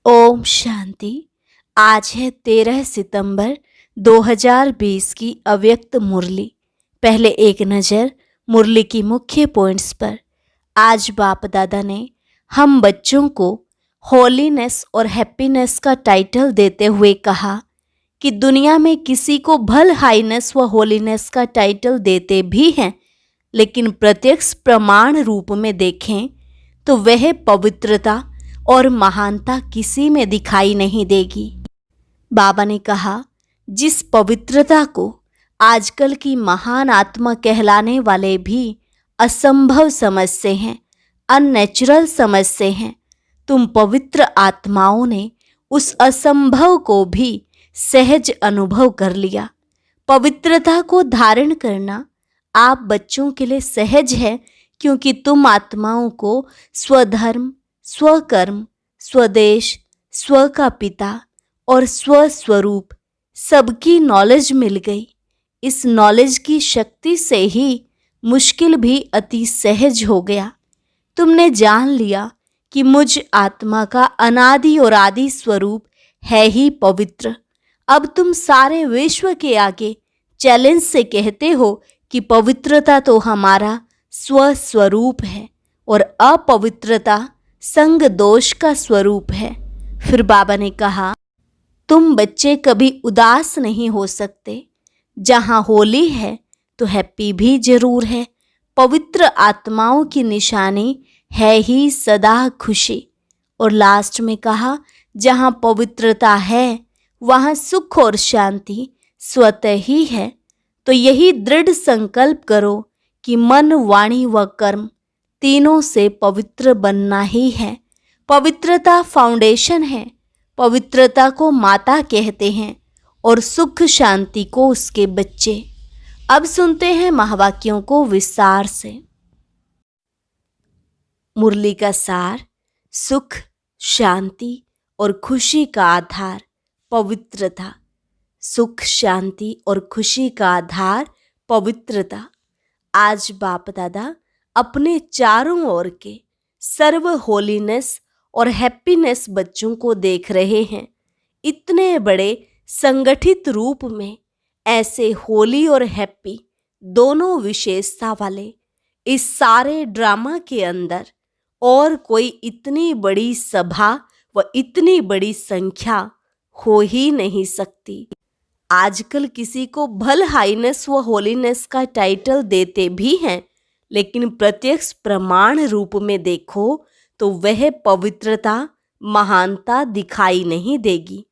ओम शांति। आज है 13 सितंबर 2020 की अव्यक्त मुरली। पहले एक नज़र मुरली की मुख्य पॉइंट्स पर। आज बाप दादा ने हम बच्चों को होलीनेस और हैप्पीनेस का टाइटल देते हुए कहा कि दुनिया में किसी को भल हाईनेस व होलीनेस का टाइटल देते भी हैं, लेकिन प्रत्यक्ष प्रमाण रूप में देखें तो वह पवित्रता और महानता किसी में दिखाई नहीं देगी। बाबा ने कहा, जिस पवित्रता को आजकल की महान आत्मा कहलाने वाले भी असंभव समझते हैं, अननेचुरल समझते हैं, तुम पवित्र आत्माओं ने उस असंभव को भी सहज अनुभव कर लिया। पवित्रता को धारण करना आप बच्चों के लिए सहज है, क्योंकि तुम आत्माओं को स्वधर्म, स्वकर्म, स्वदेश, स्व का पिता और स्वस्वरूप सबकी नॉलेज मिल गई। इस नॉलेज की शक्ति से ही मुश्किल भी अति सहज हो गया। तुमने जान लिया कि मुझ आत्मा का अनादि और आदि स्वरूप है ही पवित्र। अब तुम सारे विश्व के आगे चैलेंज से कहते हो कि पवित्रता तो हमारा स्वस्वरूप है और अपवित्रता संग दोष का स्वरूप है। फिर बाबा ने कहा, तुम बच्चे कभी उदास नहीं हो सकते। जहाँ होली है तो हैप्पी भी जरूर है। पवित्र आत्माओं की निशानी है ही सदा खुशी। और लास्ट में कहा, जहाँ पवित्रता है वहाँ सुख और शांति स्वतः ही है। तो यही दृढ़ संकल्प करो कि मन, वाणी व कर्म तीनों से पवित्र बनना ही है। पवित्रता फाउंडेशन है। पवित्रता को माता कहते हैं और सुख शांति को उसके बच्चे। अब सुनते हैं महावाक्यों को विस्तार से। मुरली का सार, सुख, शांति और खुशी का आधार पवित्रता। सुख, शांति और खुशी का आधार पवित्रता। आज बाप दादा अपने चारों ओर के सर्व होलीनेस और हैप्पीनेस बच्चों को देख रहे हैं। इतने बड़े संगठित रूप में ऐसे होली और हैप्पी दोनों विशेषता वाले इस सारे ड्रामा के अंदर और कोई इतनी बड़ी सभा व इतनी बड़ी संख्या हो ही नहीं सकती। आजकल किसी को भल हाईनेस व होलीनेस का टाइटल देते भी हैं, लेकिन प्रत्यक्ष प्रमाण रूप में देखो तो वह पवित्रता, महानता दिखाई नहीं देगी।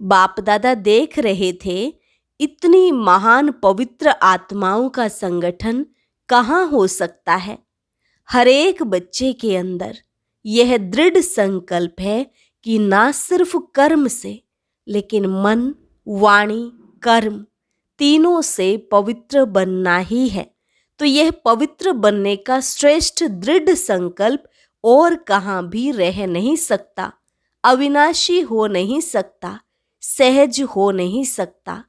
बाप दादा देख रहे थे, इतनी महान पवित्र आत्माओं का संगठन कहाँ हो सकता है। हर एक बच्चे के अंदर यह दृढ़ संकल्प है कि ना सिर्फ कर्म से, लेकिन मन, वाणी, कर्म तीनों से पवित्र बनना ही है। तो यह पवित्र बनने का श्रेष्ठ दृढ़ संकल्प और कहाँ भी रह नहीं सकता, अविनाशी हो नहीं सकता, सहज हो नहीं सकता।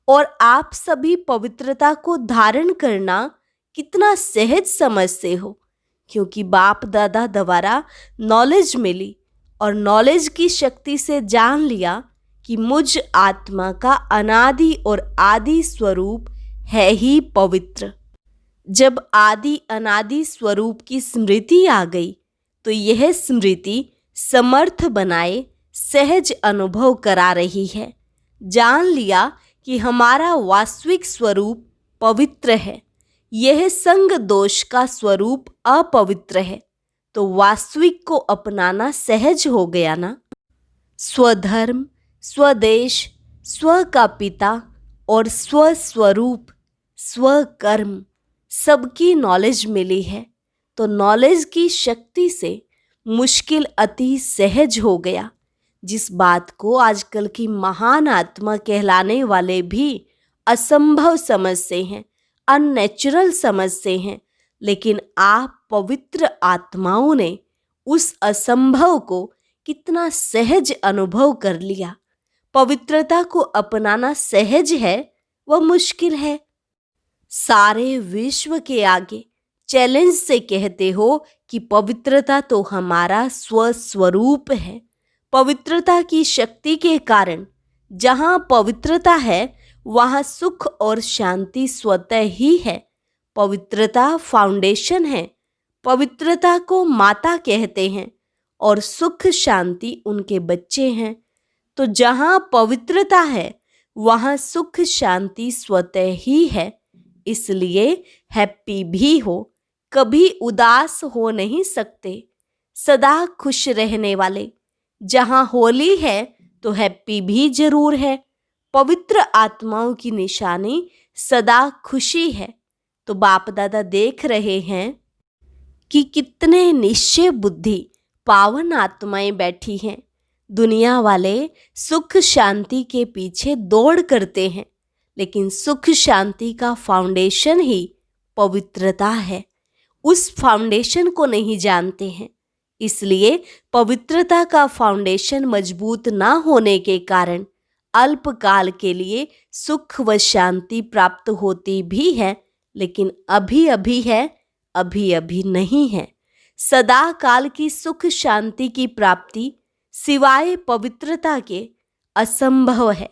और आप सभी पवित्रता को धारण करना कितना सहज समझते हो, क्योंकि बाप दादा द्वारा नॉलेज मिली और नॉलेज की शक्ति से जान लिया कि मुझ आत्मा का अनादि और आदि स्वरूप है ही पवित्र। जब आदि अनादि स्वरूप की स्मृति आ गई तो यह स्मृति समर्थ बनाए सहज अनुभव करा रही है। जान लिया कि हमारा वास्तविक स्वरूप पवित्र है, यह संग दोष का स्वरूप अपवित्र है। तो वास्तविक को अपनाना सहज हो गया ना। स्वधर्म, स्वदेश, स्व का पिता और स्वस्वरूप, स्वकर्म सबकी नॉलेज मिली है। तो नॉलेज की शक्ति से मुश्किल अति सहज हो गया। जिस बात को आजकल की महान आत्मा कहलाने वाले भी असंभव समझते हैं, अननेचुरल समझते हैं, लेकिन आप पवित्र आत्माओं ने उस असंभव को कितना सहज अनुभव कर लिया। पवित्रता को अपनाना सहज है व मुश्किल है। सारे विश्व के आगे चैलेंज से कहते हो कि पवित्रता तो हमारा स्वस्वरूप है। पवित्रता की शक्ति के कारण जहाँ पवित्रता है वहाँ सुख और शांति स्वतः ही है। पवित्रता फाउंडेशन है। पवित्रता को माता कहते हैं और सुख शांति उनके बच्चे हैं। तो जहाँ पवित्रता है वहाँ सुख शांति स्वतः ही है। इसलिए हैप्पी भी हो, कभी उदास हो नहीं सकते, सदा खुश रहने वाले। जहाँ होली है तो हैप्पी भी जरूर है। पवित्र आत्माओं की निशानी सदा खुशी है। तो बाप दादा देख रहे हैं कि कितने निश्चय बुद्धि पावन आत्माएं बैठी हैं। दुनिया वाले सुख शांति के पीछे दौड़ करते हैं, लेकिन सुख शांति का फाउंडेशन ही पवित्रता है। उस फाउंडेशन को नहीं जानते हैं, इसलिए पवित्रता का फाउंडेशन मजबूत ना होने के कारण अल्पकाल के लिए सुख व शांति प्राप्त होती भी है, लेकिन अभी अभी है, अभी अभी नहीं है। सदा काल की सुख शांति की प्राप्ति सिवाय पवित्रता के असंभव है।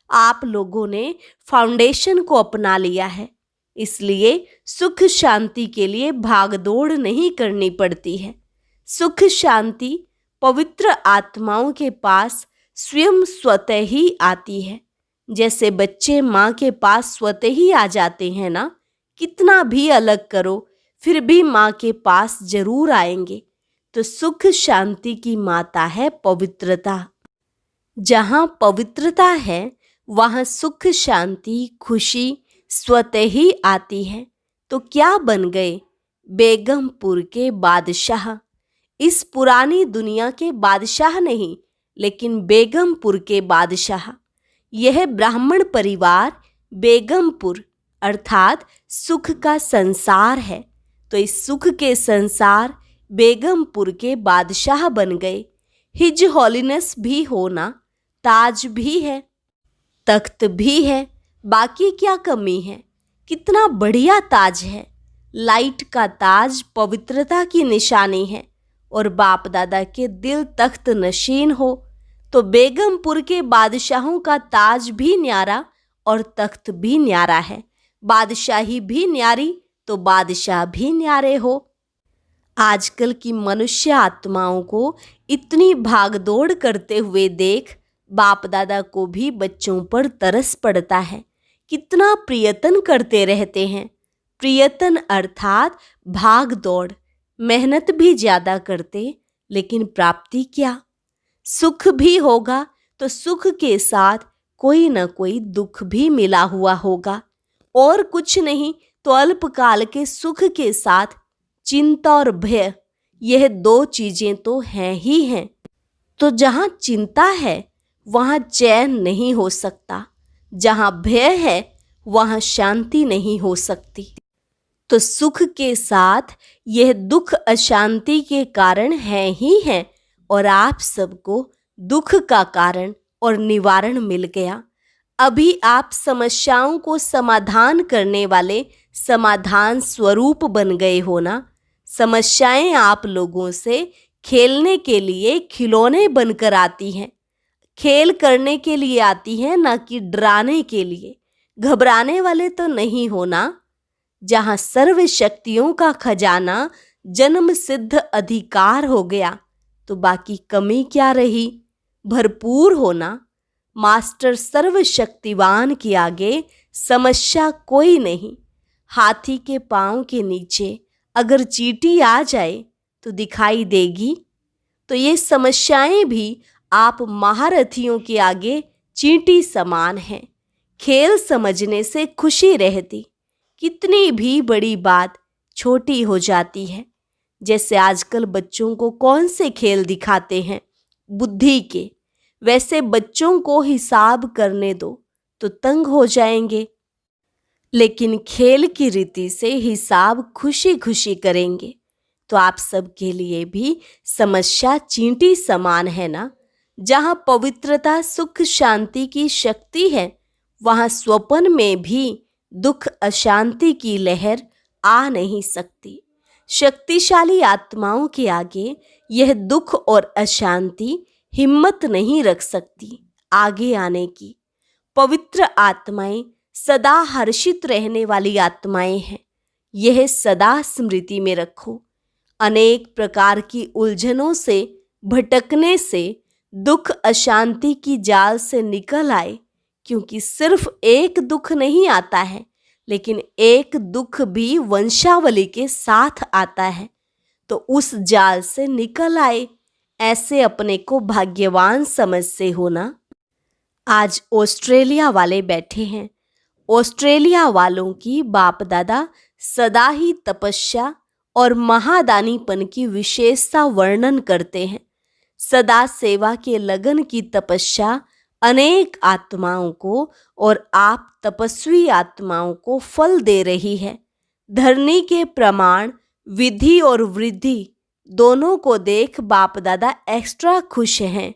आप लोगों ने फाउंडेशन को अपना लिया है, इसलिए सुख शांति के लिए भागदौड़ नहीं करनी पड़ती है। सुख शांति पवित्र आत्माओं के पास स्वयं स्वतः ही आती है। जैसे बच्चे माँ के पास स्वतः ही आ जाते हैं ना, कितना भी अलग करो फिर भी माँ के पास जरूर आएंगे। तो सुख शांति की माता है पवित्रता। जहाँ पवित्रता है वहाँ सुख शांति खुशी स्वतः ही आती है। तो क्या बन गए? बेगमपुर के बादशाह। इस पुरानी दुनिया के बादशाह नहीं, लेकिन बेगमपुर के बादशाह। यह ब्राह्मण परिवार बेगमपुर अर्थात सुख का संसार है। तो इस सुख के संसार बेगमपुर के बादशाह बन गए। हिज हॉलीनेस भी होना, ताज भी है, तख्त भी है, बाकी क्या कमी है? कितना बढ़िया ताज है। लाइट का ताज पवित्रता की निशानी है और बाप दादा के दिल तख्त नशीन हो। तो बेगमपुर के बादशाहों का ताज भी न्यारा और तख्त भी न्यारा है। बादशाही भी न्यारी तो बादशाह भी न्यारे हो। आजकल की मनुष्य आत्माओं को इतनी भागदौड़ करते हुए देख बाप दादा को भी बच्चों पर तरस पड़ता है। कितना प्रयत्न करते रहते हैं। प्रयत्न अर्थात भाग दौड़, मेहनत भी ज्यादा करते, लेकिन प्राप्ति क्या? सुख भी होगा तो सुख के साथ कोई न कोई दुख भी मिला हुआ होगा, और कुछ नहीं तो अल्पकाल के सुख के साथ चिंता और भय, यह दो चीजें तो हैं ही हैं। तो जहाँ चिंता है वहाँ चैन नहीं हो सकता, जहाँ भय है वहाँ शांति नहीं हो सकती। तो सुख के साथ यह दुख अशांति के कारण है ही है, और आप सबको दुख का कारण और निवारण मिल गया। अभी आप समस्याओं को समाधान करने वाले समाधान स्वरूप बन गए हो ना। समस्याएं आप लोगों से खेलने के लिए खिलौने बनकर आती हैं, खेल करने के लिए आती हैं, ना कि डराने के लिए। घबराने वाले तो नहीं होना। जहाँ सर्व शक्तियों का खजाना जन्म सिद्ध अधिकार हो गया तो बाकी कमी क्या रही? भरपूर होना। मास्टर सर्वशक्तिवान के आगे समस्या कोई नहीं। हाथी के पांव के नीचे अगर चींटी आ जाए तो दिखाई देगी। तो ये समस्याएं भी आप महारथियों के आगे चींटी समान हैं। खेल समझने से खुशी रहती, कितनी भी बड़ी बात छोटी हो जाती है। जैसे आजकल बच्चों को कौन से खेल दिखाते हैं बुद्धि के, वैसे बच्चों को हिसाब करने दो तो तंग हो जाएंगे, लेकिन खेल की रीति से हिसाब खुशी खुशी करेंगे। तो आप सबके लिए भी समस्या चींटी समान है ना। जहाँ पवित्रता सुख शांति की शक्ति है वहाँ स्वप्न में भी दुख अशांति की लहर आ नहीं सकती। शक्तिशाली आत्माओं के आगे यह दुख और अशांति हिम्मत नहीं रख सकती आगे आने की। पवित्र आत्माएं सदा हर्षित रहने वाली आत्माएं हैं। यह सदा स्मृति में रखो। अनेक प्रकार की उलझनों से भटकने से, दुख अशांति की जाल से निकल आए, क्योंकि सिर्फ एक दुख नहीं आता है, लेकिन एक दुख भी वंशावली के साथ आता है। तो उस जाल से निकल आए, ऐसे अपने को भाग्यवान समझते हो ना। आज ऑस्ट्रेलिया वाले बैठे हैं। ऑस्ट्रेलिया वालों की बाप दादा सदा ही तपस्या और महादानीपन की विशेषता वर्णन करते हैं। सदा सेवा के लगन की तपस्या अनेक आत्माओं को और आप तपस्वी आत्माओं को फल दे रही है। धरनी के प्रमाण, विधि और वृद्धि दोनों को देख बाप दादा एक्स्ट्रा खुश हैं।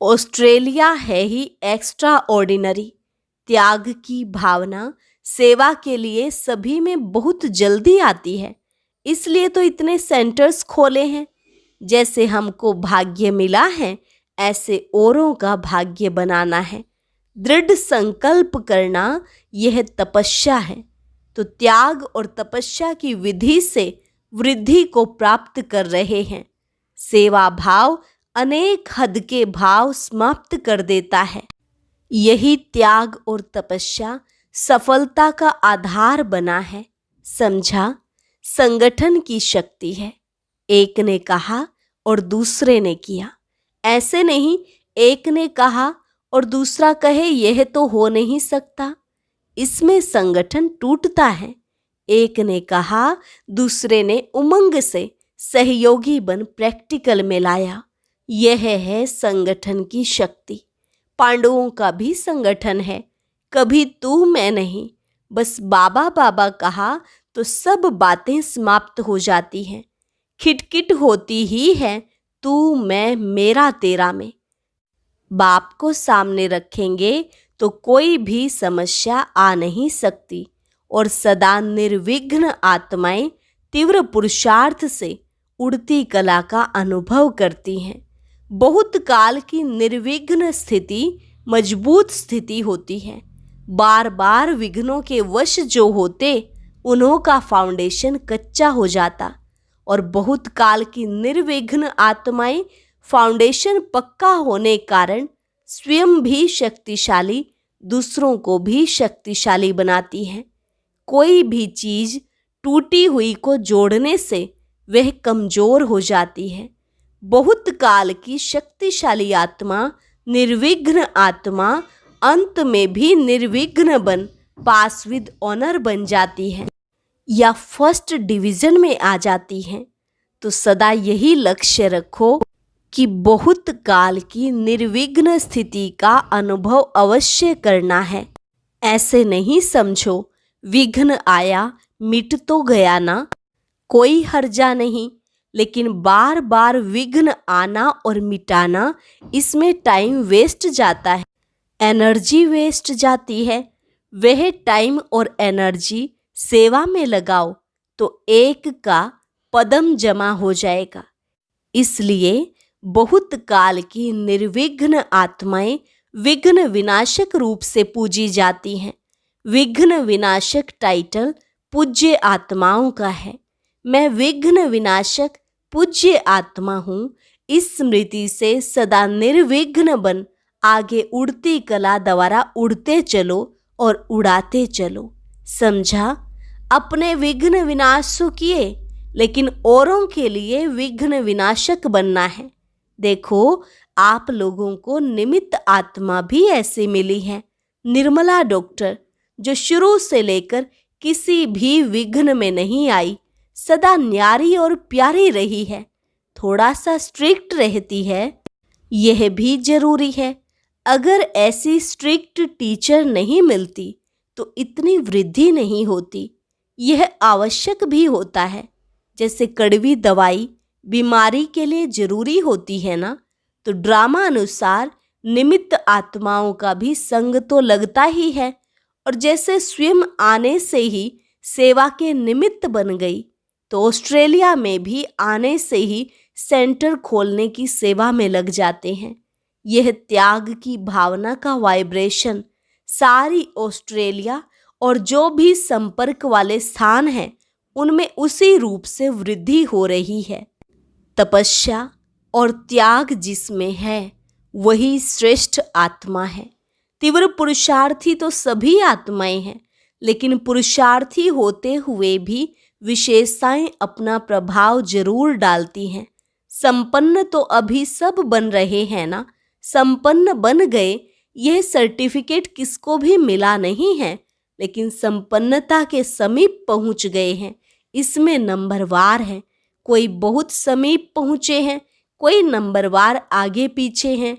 ऑस्ट्रेलिया है ही एक्स्ट्रा ऑर्डिनरी। त्याग की भावना सेवा के लिए सभी में बहुत जल्दी आती है, इसलिए तो इतने सेंटर्स खोले हैं। जैसे हमको भाग्य मिला है, ऐसे औरों का भाग्य बनाना है। दृढ़ संकल्प करना यह तपस्या है। तो त्याग और तपस्या की विधि से वृद्धि को प्राप्त कर रहे हैं। सेवा भाव अनेक हद के भाव समाप्त कर देता है। यही त्याग और तपस्या सफलता का आधार बना है। समझा? संगठन की शक्ति है। एक ने कहा और दूसरे ने किया। ऐसे नहीं एक ने कहा और दूसरा कहे यह तो हो नहीं सकता। इसमें संगठन टूटता है। एक ने कहा, दूसरे ने उमंग से सहयोगी बन प्रैक्टिकल में लाया। यह है संगठन की शक्ति। पांडवों का भी संगठन है। कभी तू मैं नहीं, बस बाबा बाबा कहा तो सब बातें समाप्त हो जाती हैं। खिटखिट होती ही है तू मैं मेरा तेरा में। बाप को सामने रखेंगे तो कोई भी समस्या आ नहीं सकती और सदा निर्विघ्न आत्माएं तीव्र पुरुषार्थ से उड़ती कला का अनुभव करती हैं। बहुत काल की निर्विघ्न स्थिति मजबूत स्थिति होती है। बार बार विघ्नों के वश जो होते, उन्हों का फाउंडेशन कच्चा हो जाता और बहुत काल की निर्विघ्न आत्माएं फाउंडेशन पक्का होने कारण स्वयं भी शक्तिशाली, दूसरों को भी शक्तिशाली बनाती हैं। कोई भी चीज टूटी हुई को जोड़ने से वह कमजोर हो जाती है। बहुत काल की शक्तिशाली आत्मा, निर्विघ्न आत्मा अंत में भी निर्विघ्न बन पास विद ऑनर बन जाती है या फर्स्ट डिवीजन में आ जाती हैं। तो सदा यही लक्ष्य रखो कि बहुत काल की निर्विघ्न स्थिति का अनुभव अवश्य करना है। ऐसे नहीं समझो विघ्न आया मिट तो गया ना, कोई हर्जा नहीं, लेकिन बार बार विघ्न आना और मिटाना, इसमें टाइम वेस्ट जाता है, एनर्जी वेस्ट जाती है। वह टाइम और एनर्जी सेवा में लगाओ तो एक का पदम जमा हो जाएगा। इसलिए बहुत काल की निर्विघ्न आत्माएं विघ्न विनाशक रूप से पूजी जाती हैं। विघ्न विनाशक टाइटल पूज्य आत्माओं का है। मैं विघ्न विनाशक पूज्य आत्मा हूँ। इस स्मृति से सदा निर्विघ्न बन आगे उड़ती कला द्वारा उड़ते चलो और उड़ाते चलो। समझा? अपने विघ्न विनाश तो किए, लेकिन औरों के लिए विघ्न विनाशक बनना है। देखो, आप लोगों को निमित्त आत्मा भी ऐसी मिली है। निर्मला डॉक्टर, जो शुरू से लेकर किसी भी विघ्न में नहीं आई, सदा न्यारी और प्यारी रही है। थोड़ा सा स्ट्रिक्ट रहती है, यह भी जरूरी है। अगर ऐसी स्ट्रिक्ट टीचर नहीं मिलती तो इतनी वृद्धि नहीं होती। यह आवश्यक भी होता है। जैसे कड़वी दवाई बीमारी के लिए जरूरी होती है ना, तो ड्रामा अनुसार निमित्त आत्माओं का भी संग तो लगता ही है। और जैसे स्वयं आने से ही सेवा के निमित्त बन गई, तो ऑस्ट्रेलिया में भी आने से ही सेंटर खोलने की सेवा में लग जाते हैं। यह त्याग की भावना का वाइब्रेशन सारी ऑस्ट्रेलिया और जो भी संपर्क वाले स्थान हैं उनमें उसी रूप से वृद्धि हो रही है। तपस्या और त्याग जिसमें है वही श्रेष्ठ आत्मा है। तीव्र पुरुषार्थी तो सभी आत्माएं हैं, लेकिन पुरुषार्थी होते हुए भी विशेषताएं अपना प्रभाव जरूर डालती हैं। संपन्न तो अभी सब बन रहे हैं ना, संपन्न बन गए यह सर्टिफिकेट किसको भी मिला नहीं है, लेकिन संपन्नता के समीप पहुंच गए हैं, इसमें नंबरवार है। कोई बहुत समीप पहुंचे हैं, कोई नंबरवार आगे पीछे हैं।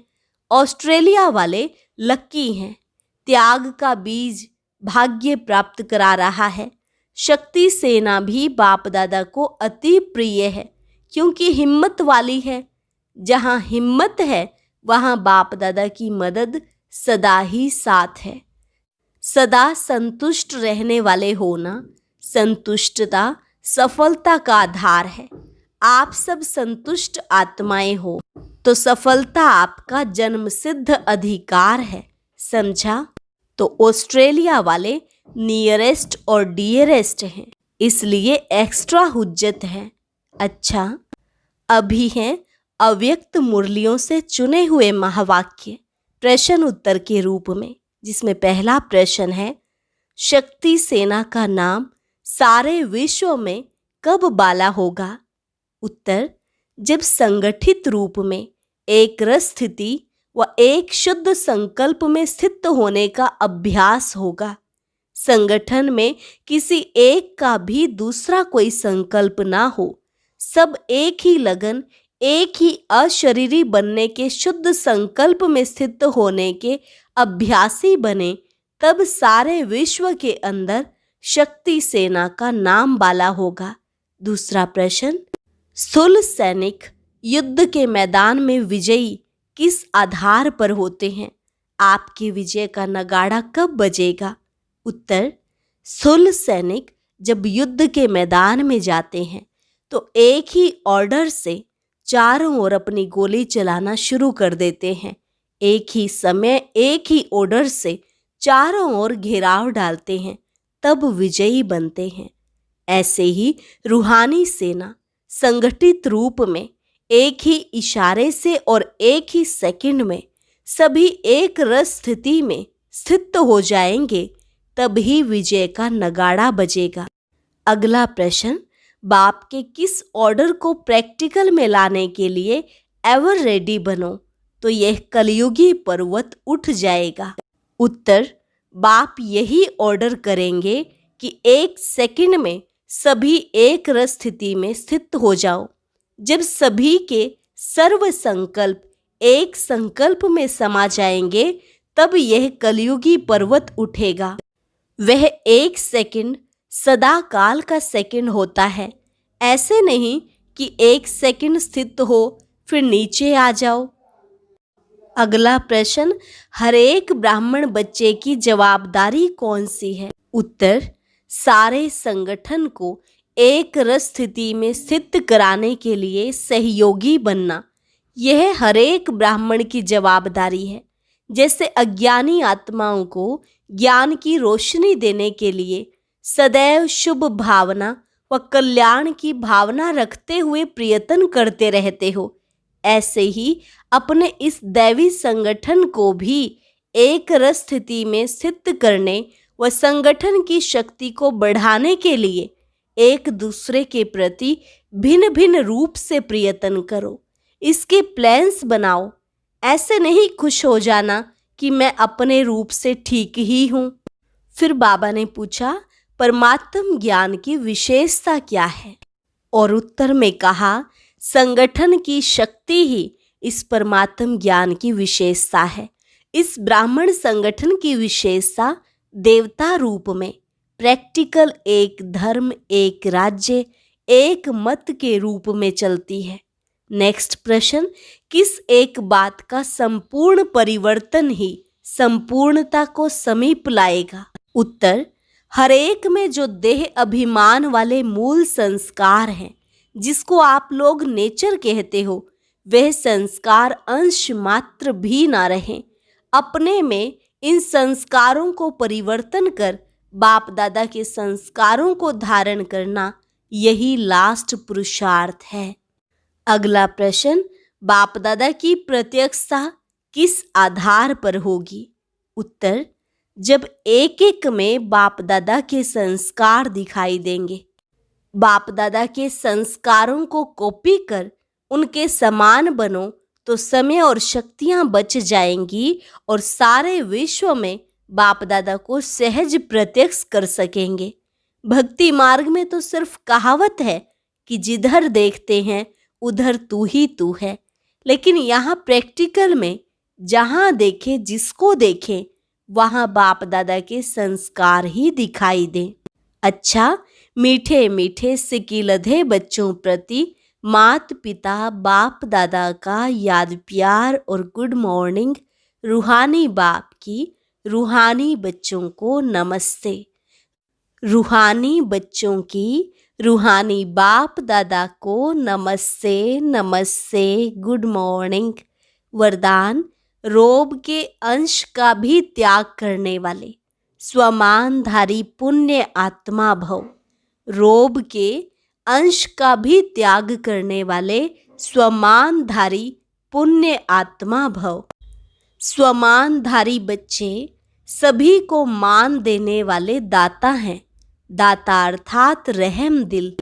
ऑस्ट्रेलिया वाले लक्की हैं। त्याग का बीज भाग्य प्राप्त करा रहा है। शक्ति सेना भी बाप दादा को अति प्रिय है, क्योंकि हिम्मत वाली है। जहां हिम्मत है वहां बाप दादा की मदद सदा ही साथ है। सदा संतुष्ट रहने वाले होना, संतुष्टता सफलता का आधार है। आप सब संतुष्ट आत्माएं हो तो सफलता आपका जन्मसिद्ध अधिकार है, समझा? तो ऑस्ट्रेलिया वाले नियरेस्ट और डियरेस्ट हैं, इसलिए एक्स्ट्रा हुज्जत है। अच्छा, अभी हैं अव्यक्त मुरलियों से चुने हुए महावाक्य प्रश्न उत्तर के रूप में, जिसमें पहला प्रश्न है, शक्ति सेना का नाम सारे विश्व में कब बाला होगा? उत्तर, जब संगठित रूप में एक रस स्थिति व एक शुद्ध संकल्प में स्थित होने का अभ्यास होगा। संगठन में किसी एक का भी दूसरा कोई संकल्प ना हो, सब एक ही लगन, एक ही अशरीरी बनने के शुद्ध संकल्प में स्थित होने के अभ्यासी बने, तब सारे विश्व के अंदर शक्ति सेना का नाम बाला होगा। दूसरा प्रश्न, स्थूल सैनिक युद्ध के मैदान में विजयी किस आधार पर होते हैं? आपके विजय का नगाड़ा कब बजेगा? उत्तर, स्थूल सैनिक जब युद्ध के मैदान में जाते हैं तो एक ही ऑर्डर से चारों ओर अपनी गोली चलाना शुरू कर देते हैं। एक ही समय एक ही ऑर्डर से चारों ओर घेराव डालते हैं, तब विजयी बनते हैं। ऐसे ही रूहानी सेना संगठित रूप में एक ही इशारे से और एक ही सेकंड में सभी एक रस स्थिति में स्थित हो जाएंगे, तभी विजय का नगाड़ा बजेगा। अगला प्रश्न, बाप के किस ऑर्डर को प्रैक्टिकल में लाने के लिए एवर रेडी बनो तो यह कलयुगी पर्वत उठ जाएगा? उत्तर, बाप यही ऑर्डर करेंगे कि एक सेकंड में सभी एक रस स्थिति में स्थित हो जाओ। जब सभी के सर्व संकल्प एक संकल्प में समा जाएंगे, तब यह कलयुगी पर्वत उठेगा। वह एक सेकंड सदा काल का सेकंड होता है। ऐसे नहीं कि एक सेकंड स्थित हो फिर नीचे आ जाओ। अगला प्रश्न, हर एक ब्राह्मण बच्चे की जवाबदारी कौन सी है? उत्तर, सारे संगठन को एक रस स्थिति में स्थित कराने के लिए सहयोगी बनना, यह हर एक ब्राह्मण की जवाबदारी है। जैसे अज्ञानी आत्माओं को ज्ञान की रोशनी देने के लिए सदैव शुभ भावना व कल्याण की भावना रखते हुए प्रयत्न करते रहते हो, ऐसे ही अपने इस दैवी संगठन को भी एक रस स्थिति में स्थित करने व संगठन की शक्ति को बढ़ाने के लिए एक दूसरे के प्रति भिन्न भिन्न रूप से प्रयत्न करो। इसके प्लान्स बनाओ। ऐसे नहीं खुश हो जाना कि मैं अपने रूप से ठीक ही हूँ। फिर बाबा ने पूछा, परमात्म ज्ञान की विशेषता क्या है? और उत्तर में कहा, संगठन की शक्ति ही इस परमात्म ज्ञान की विशेषता है। इस ब्राह्मण संगठन की विशेषता देवता रूप में प्रैक्टिकल एक धर्म, एक राज्य, एक मत के रूप में चलती है। नेक्स्ट प्रश्न, किस एक बात का संपूर्ण परिवर्तन ही संपूर्णता को समीप लाएगा? उत्तर, हर एक में जो देह अभिमान वाले मूल संस्कार हैं, जिसको आप लोग नेचर कहते हो, वह संस्कार अंश मात्र भी ना रहें। अपने में इन संस्कारों को परिवर्तन कर बाप दादा के संस्कारों को धारण करना, यही लास्ट पुरुषार्थ है। अगला प्रश्न, बाप दादा की प्रत्यक्षता किस आधार पर होगी? उत्तर, जब एक एक में बाप दादा के संस्कार दिखाई देंगे। बाप दादा के संस्कारों को कॉपी कर उनके समान बनो तो समय और शक्तियां बच जाएंगी और सारे विश्व में बाप दादा को सहज प्रत्यक्ष कर सकेंगे। भक्ति मार्ग में तो सिर्फ कहावत है कि जिधर देखते हैं उधर तू ही तू है, लेकिन यहाँ प्रैक्टिकल में जहाँ देखे जिसको देखे वहाँ बाप दादा के संस्कार ही दिखाई दें। अच्छा, मीठे मीठे सिकिलधे बच्चों प्रति मात पिता बाप दादा का याद प्यार और गुड मॉर्निंग। रूहानी बाप की रूहानी बच्चों को नमस्ते। रूहानी बच्चों की रूहानी बाप दादा को नमस्ते नमस्ते, गुड मॉर्निंग। वरदान, रोब के अंश का भी त्याग करने वाले स्वमानधारी पुण्य आत्मा भव। रोब के अंश का भी त्याग करने वाले स्वमानधारी पुण्य आत्मा भव। स्वमानधारी बच्चे सभी को मान देने वाले दाता हैं। दाता अर्थात रहम दिल।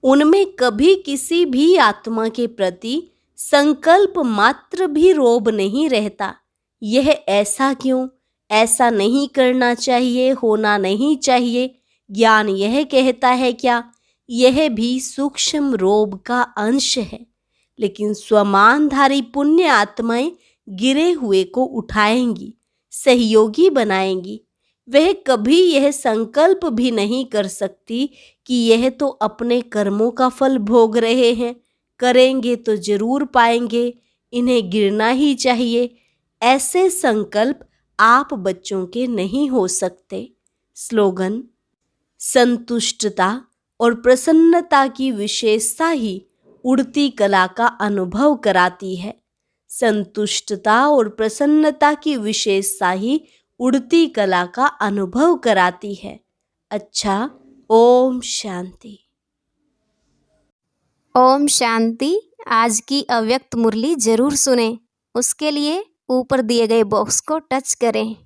उनमें कभी किसी भी आत्मा के प्रति संकल्प मात्र भी रोब नहीं रहता। यह ऐसा क्यों, ऐसा नहीं करना चाहिए, होना नहीं चाहिए, ज्ञान यह कहता है क्या? यह भी सूक्ष्म रोब का अंश है। लेकिन स्वमानधारी पुण्य आत्माएं गिरे हुए को उठाएंगी, सहयोगी बनाएंगी। वह कभी यह संकल्प भी नहीं कर सकती कि यह तो अपने कर्मों का फल भोग रहे हैं, करेंगे तो जरूर पाएंगे, इन्हें गिरना ही चाहिए। ऐसे संकल्प आप बच्चों के नहीं हो सकते। स्लोगन, संतुष्टता और प्रसन्नता की विशेषता ही उड़ती कला का अनुभव कराती है। संतुष्टता और प्रसन्नता की विशेषता ही उड़ती कला का अनुभव कराती है। अच्छा, ओम शांति। ओम शांति। आज की अव्यक्त मुरली जरूर सुने। उसके लिए ऊपर दिए गए बॉक्स को टच करें।